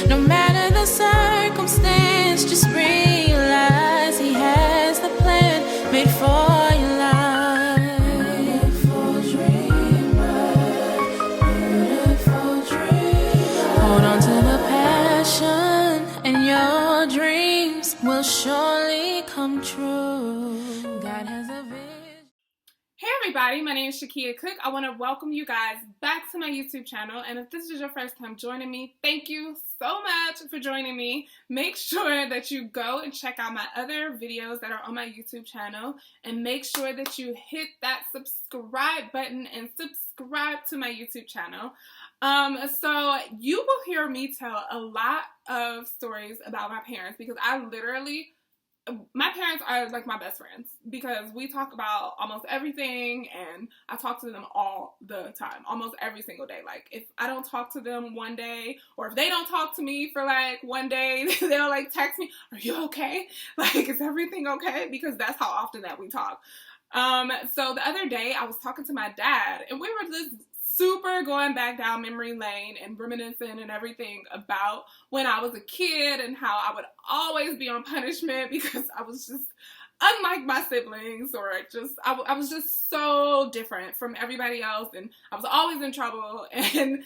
No matter the circumstance, just realize He has the plan made for your life. Beautiful dreamer, beautiful dreamer. Hold on to the passion, and your dreams will surely come true. God has a vision. Hey everybody, my name is Shakia Cook. I want to welcome you guys back to my YouTube channel, and if this is your first time joining me, thank you so much for joining me. Make sure that you go and check out my other videos that are on my YouTube channel, and make sure that you hit that subscribe button and subscribe to my YouTube channel. So you will hear me tell a lot of stories about my parents, because my parents are like my best friends, because we talk about almost everything, and I talk to them all the time, almost every single day. Like, if I don't talk to them one day, or if they don't talk to me for like one day, they'll like text me, "Are you okay? Like, is everything okay?" Because that's how often that we talk. So the other day I was talking to my dad, and we were just super going back down memory lane and reminiscing and everything about when I was a kid, and how I would always be on punishment because I was just unlike my siblings, or I was just so different from everybody else, and I was always in trouble, and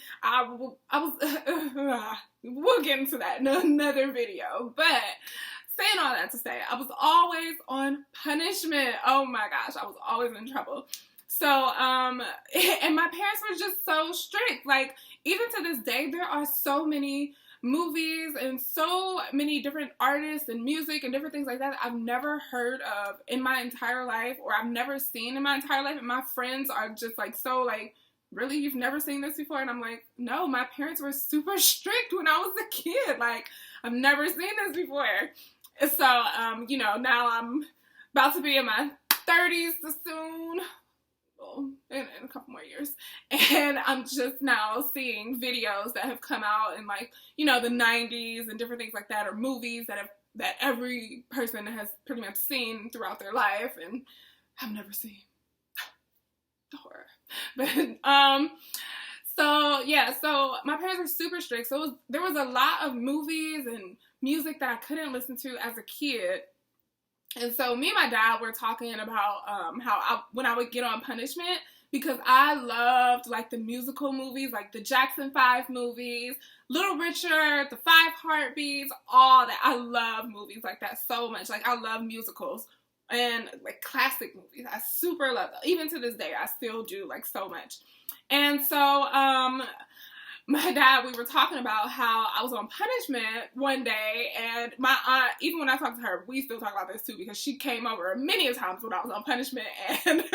we'll get into that in another video. But saying all that to say, I was always on punishment. Oh my gosh, I was always in trouble. So, and my parents were just so strict. Like, even to this day, there are so many movies and so many different artists and music and different things like that I've never heard of in my entire life, or I've never seen in my entire life. And my friends are just like, so like, "Really? You've never seen this before?" And I'm like, no, my parents were super strict when I was a kid. Like, I've never seen this before. So, you know, now I'm about to be in my 30s soon. In a couple more years, and I'm just now seeing videos that have come out in, like, you know, the 90s and different things like that, or movies that every person has pretty much seen throughout their life, and I've never seen. The horror. But so yeah, so my parents were super strict, so there was a lot of movies and music that I couldn't listen to as a kid. And so me and my dad were talking about when I would get on punishment, because I loved like the musical movies, like the Jackson 5 movies, Little Richard, the Five Heartbeats, all that. I love movies like that so much. Like, I love musicals and like classic movies. I super love them. Even to this day, I still do, like, so much. And so my dad, we were talking about how I was on punishment one day, and my aunt, even when I talked to her, we still talk about this too, because she came over many times when I was on punishment, and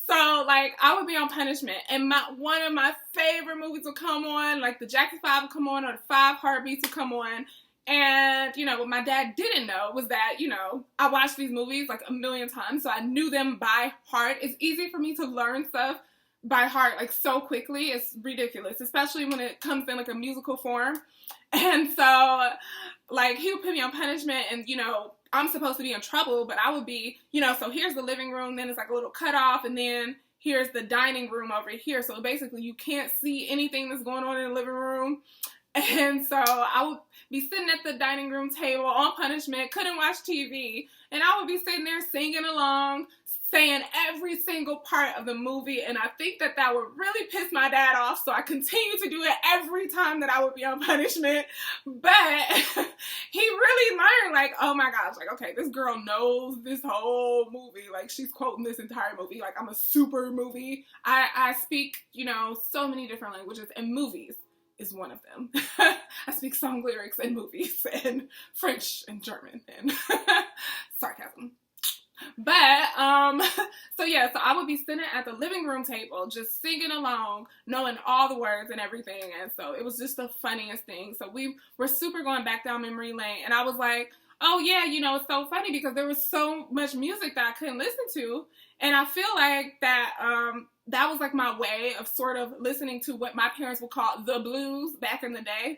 so, like, I would be on punishment, and one of my favorite movies would come on, like the Jackson 5 would come on, or the Five Heartbeats would come on. And, you know, what my dad didn't know was that, you know, I watched these movies like a million times, so I knew them by heart. It's easy for me to learn stuff by heart, like, so quickly. It's ridiculous, especially when it comes in like a musical form. And so, like, he would put me on punishment, and, you know, I'm supposed to be in trouble, but I would be, you know, so here's the living room, then it's like a little cutoff, and then here's the dining room over here. So basically you can't see anything that's going on in the living room. And so I would be sitting at the dining room table on punishment, couldn't watch TV, and I would be sitting there singing along, saying every single part of the movie, and I think that would really piss my dad off, so I continued to do it every time that I would be on punishment. But he really learned, like, oh my gosh, like, okay, this girl knows this whole movie, like, she's quoting this entire movie, like, I'm a super movie. I speak, you know, so many different languages, and movies is one of them. I speak song lyrics in movies, and French and German, and sarcasm. But, so yeah, so I would be sitting at the living room table, just singing along, knowing all the words and everything, and so it was just the funniest thing. So we were super going back down memory lane, and I was like, oh yeah, you know, it's so funny, because there was so much music that I couldn't listen to, and I feel like that, that was like my way of sort of listening to what my parents would call the blues back in the day.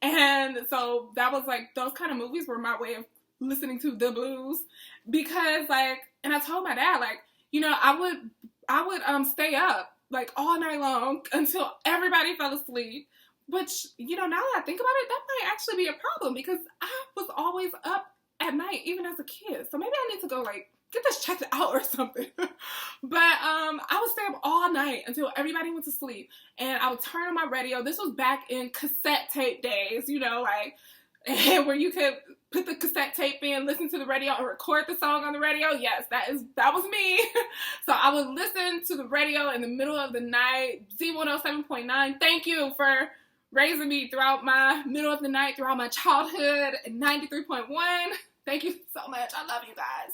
And so that was like, those kind of movies were my way of listening to the blues, because, like, and I told my dad, like, you know, I would stay up like all night long until everybody fell asleep, which, you know, now that I think about it, that might actually be a problem because I was always up at night, even as a kid. So maybe I need to go, like, get this checked out or something. But I would stay up all night until everybody went to sleep, and I would turn on my radio. This was back in cassette tape days, you know, like, where you could put the cassette tape in, listen to the radio, and record the song on the radio. Yes, that was me. So I would listen to the radio in the middle of the night, Z107.9. Thank you for raising me throughout my middle of the night, throughout my childhood, and 93.1. Thank you so much. I love you guys.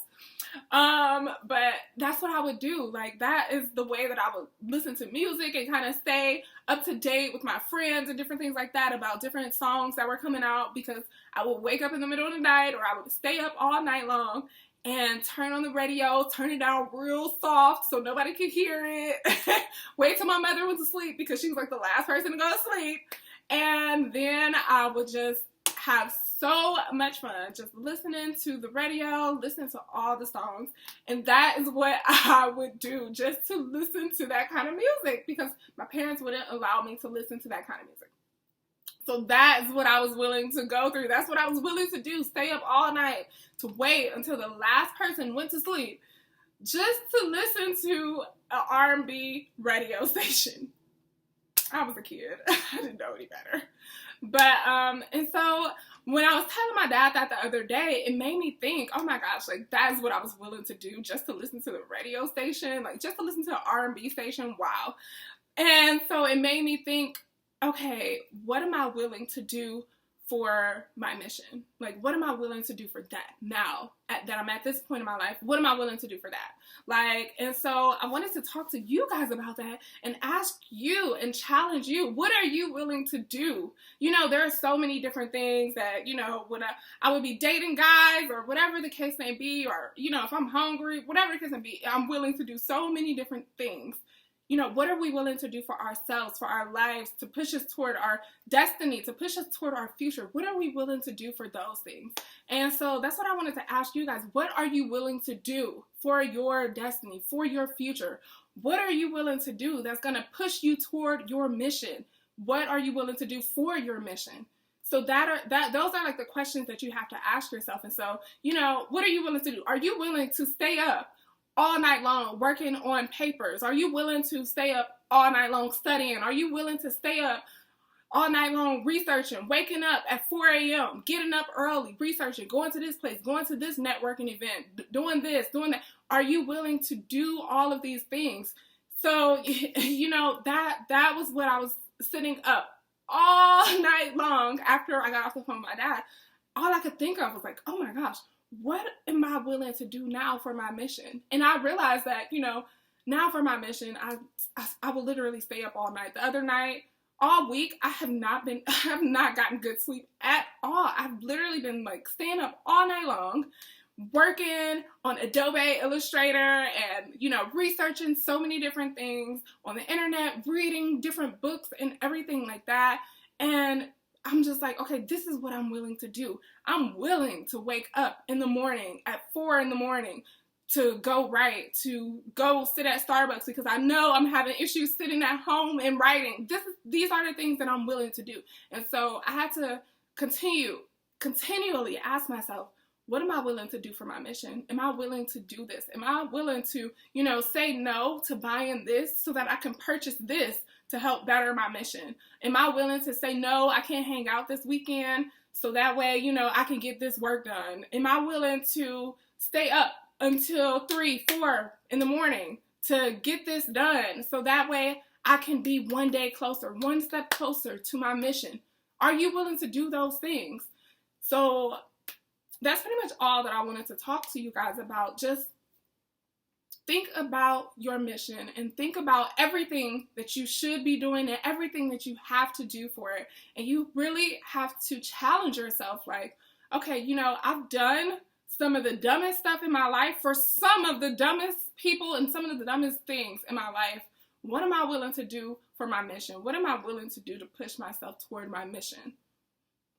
But that's what I would do. Like, that is the way that I would listen to music and kind of stay up to date with my friends and different things like that about different songs that were coming out, because I would wake up in the middle of the night, or I would stay up all night long and turn on the radio, turn it down real soft so nobody could hear it. Wait till my mother went to sleep because she was like the last person to go to sleep. And then I would just have so much fun just listening to the radio, listening to all the songs. And that is what I would do, just to listen to that kind of music, because my parents wouldn't allow me to listen to that kind of music. So that's what I was willing to go through. That's what I was willing to do. Stay up all night to wait until the last person went to sleep just to listen to an R&B radio station. I was a kid. I didn't know any better. But, and so when I was telling my dad that the other day, it made me think, oh my gosh, like, that is what I was willing to do, just to listen to the radio station, like, just to listen to an R&B station. Wow. And so it made me think, okay, what am I willing to do for my mission? Like, what am I willing to do for that now that I'm at this point in my life? What am I willing to do for that? Like, and so I wanted to talk to you guys about that and ask you and challenge you. What are you willing to do? You know, there are so many different things that, you know, when I would be dating guys or whatever the case may be, or, you know, if I'm hungry, whatever the case may be, I'm willing to do so many different things. You know, what are we willing to do for ourselves, for our lives, to push us toward our destiny, to push us toward our future? What are we willing to do for those things? And so that's what I wanted to ask you guys. What are you willing to do for your destiny, for your future? What are you willing to do that's going to push you toward your mission? What are you willing to do for your mission? So those are like the questions that you have to ask yourself. And so, you know, what are you willing to do? Are you willing to stay up all night long working on papers? Are you willing to stay up all night long studying? Are you willing to stay up all night long researching, waking up at 4 a.m., getting up early, researching, going to this place, going to this networking event, doing this, doing that? Are you willing to do all of these things? So, you know, that was what I was sitting up all night long after I got off the phone with my dad. All I could think of was like, oh my gosh, what am I willing to do now for my mission? And I realized that, you know, now for my mission, I will literally stay up all night. The other night, all week, I have not gotten good sleep at all. I've literally been like staying up all night long, working on Adobe Illustrator and, you know, researching so many different things on the internet, reading different books and everything like that. And I'm just like, okay, this is what I'm willing to do. I'm willing to wake up in the morning at 4 a.m. to go write, to go sit at Starbucks because I know I'm having issues sitting at home and writing. These are the things that I'm willing to do. And so I had to continually ask myself, what am I willing to do for my mission? Am I willing to do this? Am I willing to, you know, say no to buying this so that I can purchase this to help better my mission? Am I willing to say, no, I can't hang out this weekend so that way, you know, I can get this work done? Am I willing to stay up until 3, 4 in the morning to get this done so that way I can be one day closer, one step closer to my mission? Are you willing to do those things? So that's pretty much all that I wanted to talk to you guys about. Just think about your mission and think about everything that you should be doing and everything that you have to do for it. And you really have to challenge yourself like, okay, you know, I've done some of the dumbest stuff in my life for some of the dumbest people and some of the dumbest things in my life. What am I willing to do for my mission? What am I willing to do to push myself toward my mission?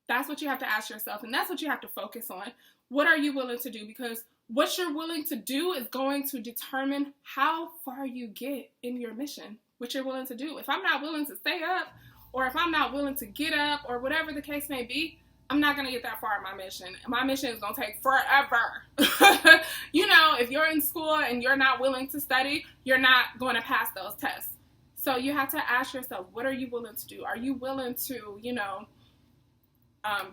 That's what you have to ask yourself, and that's what you have to focus on. What are you willing to do? Because what you're willing to do is going to determine how far you get in your mission, what you're willing to do. If I'm not willing to stay up or if I'm not willing to get up, or whatever the case may be, I'm not going to get that far in my mission. My mission is going to take forever. You know, if you're in school and you're not willing to study, you're not going to pass those tests. So you have to ask yourself, what are you willing to do? Are you willing to, you know,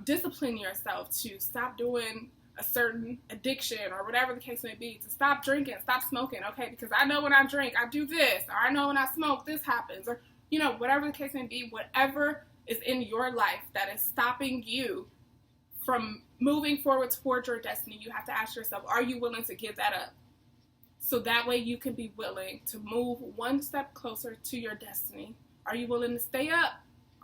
discipline yourself to stop doing a certain addiction or whatever the case may be, to stop drinking, stop smoking, okay? Because I know when I drink, I do this, or I know when I smoke, this happens, or, you know, whatever the case may be, whatever is in your life that is stopping you from moving forward towards your destiny, you have to ask yourself, are you willing to give that up? So that way you can be willing to move one step closer to your destiny. Are you willing to stay up?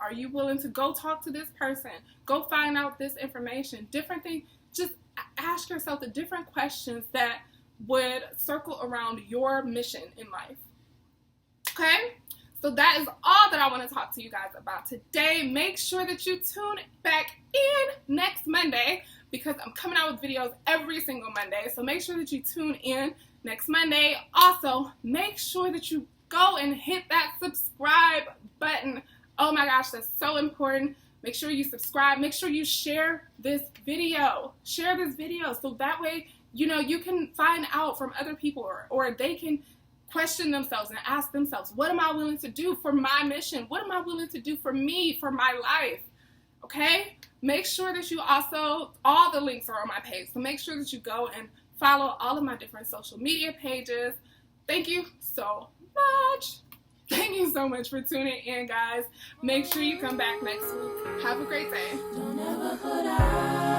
Are you willing to go talk to this person? Go find out this information. Different things. Just ask yourself the different questions that would circle around your mission in life. Okay? So that is all that I want to talk to you guys about today. Make sure that you tune back in next Monday, because I'm coming out with videos every single Monday. So make sure that you tune in next Monday. Also, make sure that you go and hit that subscribe button. Oh my gosh, that's so important. Make sure you subscribe. Make sure you share this video. Share this video so that way, you know, you can find out from other people, or they can question themselves and ask themselves, what am I willing to do for my mission? What am I willing to do for me, for my life? Okay? Make sure that you also, all the links are on my page. So make sure that you go and follow all of my different social media pages. Thank you so much. Thank you so much for tuning in, guys. Make sure you come back next week. Have a great day. Don't ever put out